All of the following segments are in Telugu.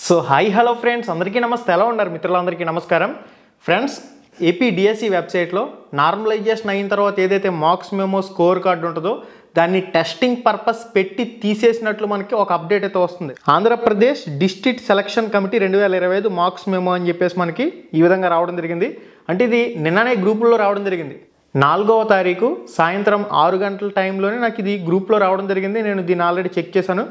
సో హాయ్ హలో ఫ్రెండ్స్, అందరికీ నమస్తే. ఎలా ఉన్నారు మిత్రులందరికీ నమస్కారం. ఫ్రెండ్స్, ఏపీ డిఎస్సి వెబ్సైట్లో నార్మలైజేషన్ అయిన తర్వాత ఏదైతే మార్క్స్ మెమో స్కోర్ కార్డు ఉంటుందో దాన్ని టెస్టింగ్ పర్పస్ పెట్టి తీసేసినట్లు మనకి ఒక అప్డేట్ అయితే వస్తుంది. Andhra Pradesh district selection committee 2025 marks memo అని చెప్పేసి మనకి ఈ విధంగా రావడం జరిగింది. అంటే ఇది నిన్ననే గ్రూపుల్లో రావడం జరిగింది. 4వ తారీఖు సాయంత్రం 6 గంటల టైంలోనే నాకు ఇది గ్రూప్లో రావడం జరిగింది. నేను దీన్ని ఆల్రెడీ చెక్ చేశాను.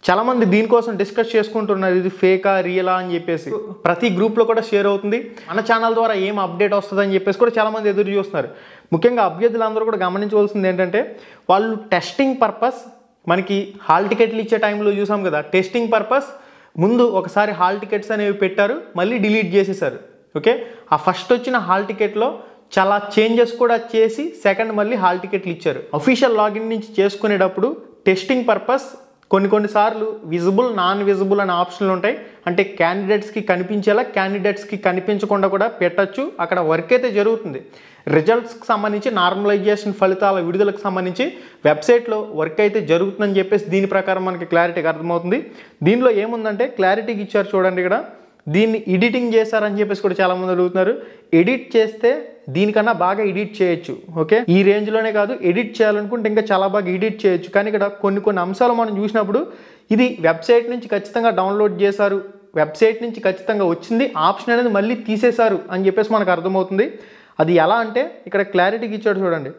చాలామంది దీనికోసం డిస్కస్ చేసుకుంటున్నారు, ఇది ఫేకా రియలా అని చెప్పేసి. ప్రతి గ్రూప్లో కూడా షేర్ అవుతుంది. మన ఛానల్ ద్వారా ఏం అప్డేట్ వస్తుంది అని చెప్పేసి కూడా చాలామంది ఎదురు చూస్తున్నారు. ముఖ్యంగా అభ్యర్థులందరూ కూడా గమనించవలసింది ఏంటంటే, వాళ్ళు టెస్టింగ్ పర్పస్ మనకి హాల్ టికెట్లు ఇచ్చే టైంలో చూసాం కదా, టెస్టింగ్ పర్పస్ ముందు ఒకసారి హాల్ టికెట్స్ అనేవి పెట్టారు, మళ్ళీ డిలీట్ చేసేసారు. ఓకే, ఆ ఫస్ట్ వచ్చిన హాల్ టికెట్లో చాలా చేంజెస్ కూడా చేసి సెకండ్ మళ్ళీ హాల్ టికెట్లు ఇచ్చారు. అఫీషియల్ లాగిన్ నుంచి చేసుకునేటప్పుడు టెస్టింగ్ పర్పస్ కొన్నిసార్లు విజిబుల్, నాన్ విజిబుల్ అనే ఆప్షన్లు ఉంటాయి. అంటే క్యాండిడేట్స్కి కనిపించేలా, క్యాండిడేట్స్కి కనిపించకుండా కూడా పెట్టచ్చు. అక్కడ వర్క్ అయితే జరుగుతుంది. రిజల్ట్స్కి సంబంధించి, నార్మలైజేషన్ ఫలితాల విడుదలకు సంబంధించి వెబ్సైట్లో వర్క్ అయితే జరుగుతుందని చెప్పేసి దీని ప్రకారం మనకి క్లారిటీగా అర్థమవుతుంది. దీనిలో ఏముందంటే క్లారిటీకి ఇచ్చారు చూడండి. ఇక్కడ దీన్ని ఎడిటింగ్ చేశారని చెప్పేసి కూడా చాలామంది అడుగుతున్నారు. ఎడిట్ చేస్తే దీనికన్నా బాగా ఎడిట్ చేయొచ్చు. ఓకే, ఈ రేంజ్లోనే కాదు, ఎడిట్ చేయాలనుకుంటే ఇంకా చాలా బాగా ఎడిట్ చేయొచ్చు. కానీ ఇక్కడ కొన్ని అంశాలు మనం చూసినప్పుడు ఇది వెబ్సైట్ నుంచి ఖచ్చితంగా డౌన్లోడ్ చేశారు, వెబ్సైట్ నుంచి ఖచ్చితంగా వచ్చింది, ఆప్షన్ అనేది మళ్ళీ తీసేశారు అని చెప్పేసి మనకు అర్థమవుతుంది. అది ఎలా అంటే ఇక్కడ క్లారిటీకి ఇచ్చాడు చూడండి.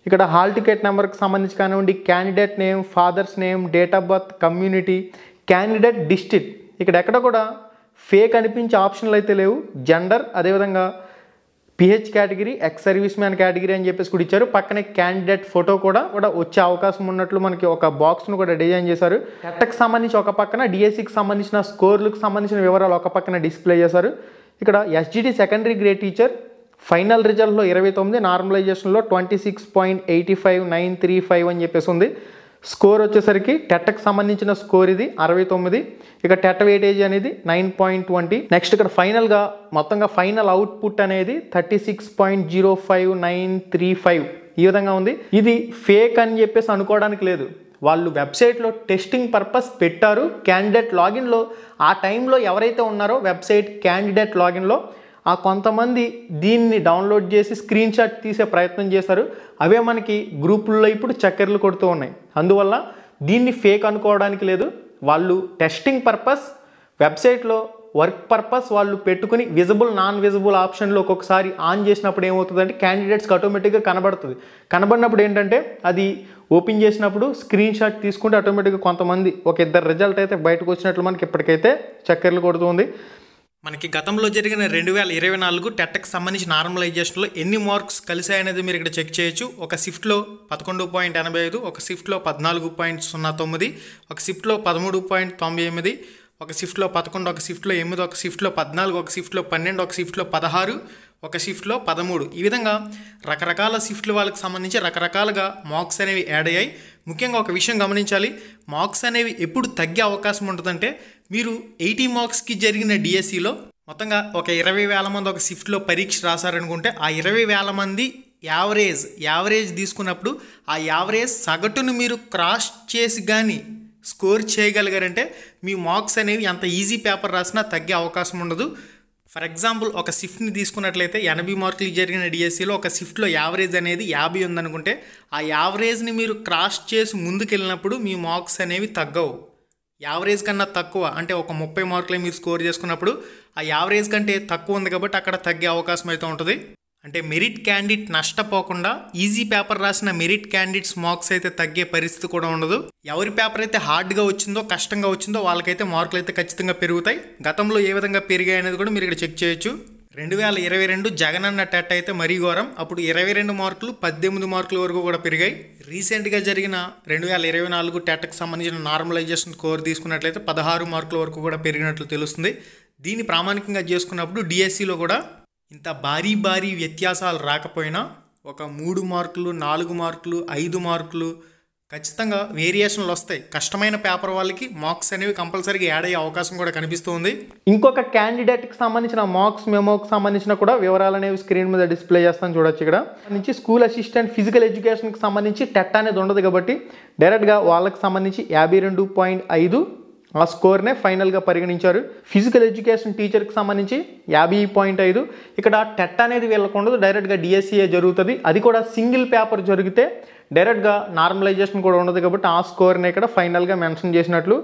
ఇక్కడ హాల్ టికెట్ నెంబర్కి సంబంధించి కానివ్వండి, candidate name, father's name, date of birth, community, candidate district, ఇక్కడ ఎక్కడ కూడా ఫేక్ అనిపించే ఆప్షన్లు అయితే లేవు. జెండర్, అదేవిధంగా pH category, ex service man category అని చెప్పేసి కూడా ఇచ్చారు. పక్కనే క్యాండిడేట్ ఫోటో కూడా వచ్చే అవకాశం ఉన్నట్లు మనకి ఒక బాక్స్ను కూడా డిజైన్ చేశారు. టెట్కి సంబంధించి ఒక పక్కన, డిఎస్సికి సంబంధించిన స్కోర్లకు సంబంధించిన వివరాలు ఒక పక్కన డిస్ప్లే చేశారు. ఇక్కడ SGT secondary grade teacher final రిజల్ట్లో 29, నార్మలైజేషన్లో 26.85935 అని చెప్పేసి ఉంది. స్కోర్ వచ్చేసరికి టెట్కి సంబంధించిన స్కోర్ ఇది 69. ఇక టెట్ వెయిటేజ్ అనేది 9.20. నెక్స్ట్ ఇక్కడ ఫైనల్గా మొత్తంగా ఫైనల్ అవుట్పుట్ అనేది 36.05935 ఈ విధంగా ఉంది. ఇది ఫేక్ అని చెప్పేసి అనుకోవడానికి లేదు. వాళ్ళు వెబ్సైట్లో టెస్టింగ్ పర్పస్ పెట్టారు. క్యాండిడేట్ లాగిన్లో ఆ టైంలో ఎవరైతే ఉన్నారో వెబ్సైట్ క్యాండిడేట్ లాగిన్లో ఆ కొంతమంది దీన్ని డౌన్లోడ్ చేసి స్క్రీన్ షాట్ తీసే ప్రయత్నం చేశారు. అవే మనకి గ్రూపుల్లో ఇప్పుడు చక్కర్లు కొడుతూ ఉన్నాయి. అందువల్ల దీన్ని ఫేక్ అనుకోవడానికి లేదు. వాళ్ళు టెస్టింగ్ పర్పస్ వెబ్సైట్లో వర్క్ పర్పస్ వాళ్ళు పెట్టుకుని విజిబుల్, నాన్ విజిబుల్ ఆప్షన్లో ఒక్కొక్కసారి ఆన్ చేసినప్పుడు ఏమవుతుందంటే క్యాండిడేట్స్కి ఆటోమేటిక్గా కనబడుతుంది. కనబడినప్పుడు ఏంటంటే అది ఓపెన్ చేసినప్పుడు స్క్రీన్ షాట్ తీసుకుంటే ఆటోమేటిక్గా కొంతమంది ఒక ఇద్దరు రిజల్ట్ అయితే బయటకు వచ్చినట్లు మనకి ఇప్పటికైతే చక్కర్లు కొడుతుంది. మనకి గతంలో జరిగిన 2024 టెట్కి సంబంధించి నార్మలైజేషన్లో ఎన్ని మార్క్స్ కలిసాయనేది మీరు ఇక్కడ చెక్ చేయొచ్చు. ఒక షిఫ్ట్లో 11.85, ఒక షిఫ్ట్లో 14.09, ఒక షిఫ్ట్లో 13.98, ఒక షిఫ్ట్లో 11, ఒక షిఫ్ట్లో 8, ఒక షిఫ్ట్లో 14, ఒక షిఫ్ట్లో 12, ఒక షిఫ్ట్లో 16, ఒక షిఫ్ట్లో 13. ఈ విధంగా రకరకాల షిఫ్ట్ల వాళ్ళకి సంబంధించి రకరకాలుగా మార్క్స్ అనేవి యాడ్ అయ్యాయి. ముఖ్యంగా ఒక విషయం గమనించాలి, మార్క్స్ అనేవి ఎప్పుడు తగ్గే అవకాశం ఉంటుందంటే, మీరు 80 మార్క్స్కి జరిగిన డిఎస్సిలో మొత్తంగా ఒక 20,000 మంది ఒక షిఫ్ట్లో పరీక్ష రాశారనుకుంటే ఆ 20,000 మంది యావరేజ్ తీసుకున్నప్పుడు ఆ యావరేజ్ సగటును మీరు క్రాస్ చేసి కానీ స్కోర్ చేయగలిగారంటే మీ మార్క్స్ అనేవి అంత ఈజీ పేపర్ రాసినా తగ్గే అవకాశం ఉండదు. ఫర్ ఎగ్జాంపుల్, ఒక షిఫ్ట్ని తీసుకున్నట్లయితే 80 మార్కులు జరిగిన డిఎస్సిలో ఒక షిఫ్ట్లో యావరేజ్ అనేది 50 ఉందనుకుంటే ఆ యావరేజ్ని మీరు క్రాస్ చేసి ముందుకెళ్ళినప్పుడు మీ మార్క్స్ అనేవి తగ్గవు. యావరేజ్ కన్నా తక్కువ అంటే ఒక 30 మార్కులే మీరు స్కోర్ చేసుకున్నప్పుడు ఆ యావరేజ్ కంటే తక్కువ ఉంది కాబట్టి అక్కడ తగ్గే అవకాశం అయితే ఉంటుంది. అంటే మెరిట్ క్యాండిడేట్ నష్టపోకుండా ఈజీ పేపర్ రాసిన మెరిట్ క్యాండిడేట్స్ మార్క్స్ అయితే తగ్గే పరిస్థితి కూడా ఉండదు. ఎవరి పేపర్ అయితే హార్డ్గా వచ్చిందో, కష్టంగా వచ్చిందో వాళ్ళకైతే మార్కులు అయితే ఖచ్చితంగా పెరుగుతాయి. గతంలో ఏ విధంగా పెరిగాయి అనేది కూడా మీరు ఇక్కడ చెక్ చేయొచ్చు. 2022 జగనన్న టెట్ అయితే మరీ ఘోరం. అప్పుడు 22 మార్కులు 18 మార్కుల వరకు కూడా పెరిగాయి. రీసెంట్గా జరిగిన 2024 టెట్కి సంబంధించిన నార్మలైజేషన్ స్కోర్ తీసుకున్నట్లయితే 16 మార్కుల వరకు కూడా పెరిగినట్లు తెలుస్తుంది. దీన్ని ప్రామాణికంగా చేసుకున్నప్పుడు డిఎస్సిలో కూడా ఇంత భారీ వ్యత్యాసాలు రాకపోయినా ఒక 3 మార్కులు, 4 మార్కులు, 5 మార్కులు ఖచ్చితంగా వేరియేషన్లు వస్తాయి. కష్టమైన పేపర్ వాళ్ళకి మార్క్స్ అనేవి కంపల్సరీగా యాడ్ అయ్యే అవకాశం కూడా కనిపిస్తుంది. ఇంకొక క్యాండిడేట్కి సంబంధించిన మార్క్స్ మెమోకి సంబంధించిన కూడా వివరాలు అనేవి స్క్రీన్ మీద డిస్ప్లే చేస్తాను చూడొచ్చు. ఇక్కడ నుంచి స్కూల్ అసిస్టెంట్ ఫిజికల్ ఎడ్యుకేషన్కి సంబంధించి టెట్ అనేది ఉండదు కాబట్టి డైరెక్ట్గా వాళ్ళకి సంబంధించి 52.5 ఆ స్కోర్నే ఫైనల్గా పరిగణించారు. ఫిజికల్ ఎడ్యుకేషన్ టీచర్కి సంబంధించి 50.5. ఇక్కడ టెట్ అనేది వీళ్ళకు ఉండదు, డైరెక్ట్గా డిఎస్సిఏ జరుగుతుంది. అది కూడా సింగిల్ పేపర్ జరిగితే డైరెక్ట్గా నార్మలైజేషన్ కూడా ఉండదు కాబట్టి ఆ స్కోర్ని ఇక్కడ ఫైనల్గా మెన్షన్ చేసినట్లు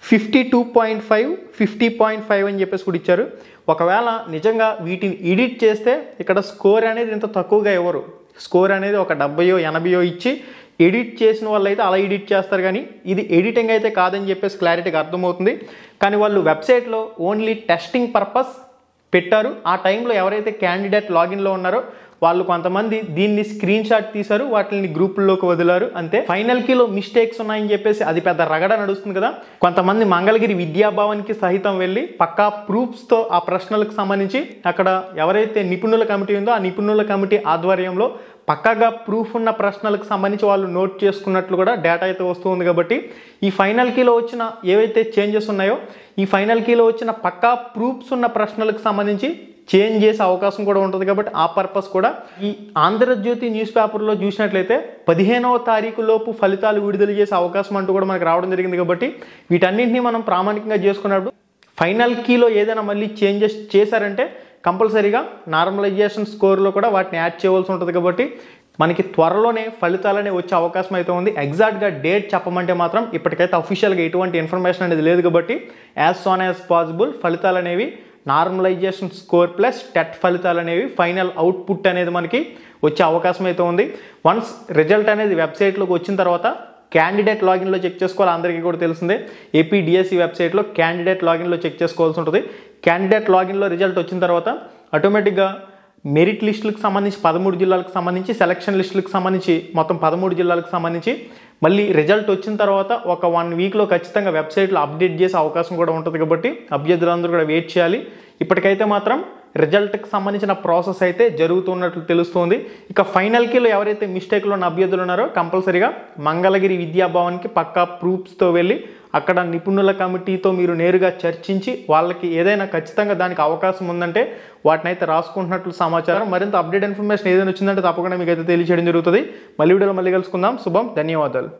52.5, 50.5 అని చెప్పేసి కూడా ఇచ్చారు. ఒకవేళ నిజంగా వీటిని ఎడిట్ చేస్తే ఇక్కడ స్కోర్ అనేది ఇంత తక్కువగా ఇవ్వరు. స్కోర్ అనేది ఒక 70, 80 ఇచ్చి ఎడిట్ చేసిన వాళ్ళు అయితే అలా ఎడిట్ చేస్తారు, కానీ ఇది ఎడిటింగ్ అయితే కాదని చెప్పేసి క్లారిటీగా అర్థమవుతుంది. కానీ వాళ్ళు వెబ్సైట్లో ఓన్లీ టెస్టింగ్ పర్పస్ పెట్టారు. ఆ టైంలో ఎవరైతే క్యాండిడేట్ లాగిన్లో ఉన్నారో వాళ్ళు కొంతమంది దీన్ని స్క్రీన్ షాట్ తీశారు, వాటిని గ్రూపుల్లోకి వదిలారు అంతే. ఫైనల్ కీలో మిస్టేక్స్ ఉన్నాయని చెప్పేసి అది పెద్ద రగడ నడుస్తుంది కదా. కొంతమంది మంగళగిరి విద్యాభవన్కి సహితం వెళ్ళి పక్కా ప్రూఫ్స్తో ఆ ప్రశ్నలకు సంబంధించి అక్కడ ఎవరైతే నిపుణుల కమిటీ ఉందో ఆ నిపుణుల కమిటీ ఆధ్వర్యంలో పక్కాగా ప్రూఫ్ ఉన్న ప్రశ్నలకు సంబంధించి వాళ్ళు నోట్ చేసుకున్నట్లు కూడా డేటా అయితే వస్తుంది. కాబట్టి ఈ ఫైనల్ కీలో వచ్చిన ఏవైతే చేంజెస్ ఉన్నాయో ఈ ఫైనల్ కీలో వచ్చిన పక్కా ప్రూఫ్స్ ఉన్న ప్రశ్నలకు సంబంధించి చేంజ్ చేసే అవకాశం కూడా ఉంటుంది. కాబట్టి ఆ పర్పస్ కూడా ఈ ఆంధ్రజ్యోతి న్యూస్ పేపర్లో చూసినట్లయితే 15వ తారీఖు లోపు ఫలితాలు విడుదల చేసే అవకాశం అంటూ కూడా మనకు రావడం జరిగింది. కాబట్టి వీటన్నింటినీ మనం ప్రామాణికంగా చేసుకున్నప్పుడు ఫైనల్ కీలో ఏదైనా మళ్ళీ చేంజెస్ చేశారంటే కంపల్సరీగా నార్మలైజేషన్ స్కోర్లో కూడా వాటిని యాడ్ చేయవలసి ఉంటుంది. కాబట్టి మనకి త్వరలోనే ఫలితాలనే వచ్చే అవకాశం అయితే ఉంది. ఎగ్జాక్ట్గా డేట్ చెప్పమంటే మాత్రం ఇప్పటికైతే అఫీషియల్గా ఎటువంటి ఇన్ఫర్మేషన్ అనేది లేదు. కాబట్టి యాజ్ సోన్ యాజ్ పాసిబుల్ ఫలితాలు అనేవి నార్మలైజేషన్ స్కోర్ ప్లస్ టెట్ ఫలితాలు అనేవి ఫైనల్ అవుట్పుట్ అనేది మనకి వచ్చే అవకాశం అయితే ఉంది. వన్స్ రిజల్ట్ అనేది వెబ్సైట్లోకి వచ్చిన తర్వాత క్యాండిడేట్ లాగిన్లో చెక్ చేసుకోవాలి. అందరికీ కూడా తెలిసిందే, ఏపీ డిఎస్సి వెబ్సైట్లో క్యాండిడేట్ లాగిన్లో చెక్ చేసుకోవాల్సి ఉంటుంది. క్యాండిడేట్ లాగిన్లో రిజల్ట్ వచ్చిన తర్వాత ఆటోమేటిక్గా మెరిట్ లిస్టులకు సంబంధించి 13 జిల్లాలకు సంబంధించి, సెలక్షన్ లిస్టులకు సంబంధించి మొత్తం 13 జిల్లాలకు సంబంధించి మళ్ళీ రిజల్ట్ వచ్చిన తర్వాత ఒక 1 వీక్లో ఖచ్చితంగా వెబ్సైట్లో అప్డేట్ చేసే అవకాశం కూడా ఉంటుంది. కాబట్టి అభ్యర్థులందరూ కూడా వెయిట్ చేయాలి. ఇప్పటికైతే మాత్రం రిజల్ట్కి సంబంధించిన ప్రాసెస్ అయితే జరుగుతున్నట్లు తెలుస్తుంది. ఇక ఫైనల్ కీలో ఎవరైతే మిస్టేక్లో ఉన్న అభ్యర్థులు ఉన్నారో కంపల్సరీగా మంగళగిరి విద్యాభవన్కి పక్కా ప్రూఫ్స్తో వెళ్ళి అక్కడ నిపుణుల కమిటీతో మీరు నేరుగా చర్చించి వాళ్ళకి ఏదైనా ఖచ్చితంగా దానికి అవకాశం ఉందంటే వాటిని అయితే రాసుకుంటున్నట్లు సమాచారం. మరింత అప్డేట్ ఇన్ఫర్మేషన్ ఏదైనా వచ్చిందంటే తప్పకుండా మీకు అయితే తెలియజేయడం జరుగుతుంది. మళ్ళీ వీడియోలో మళ్ళీ కలుసుకుందాం. శుభం, ధన్యవాదాలు.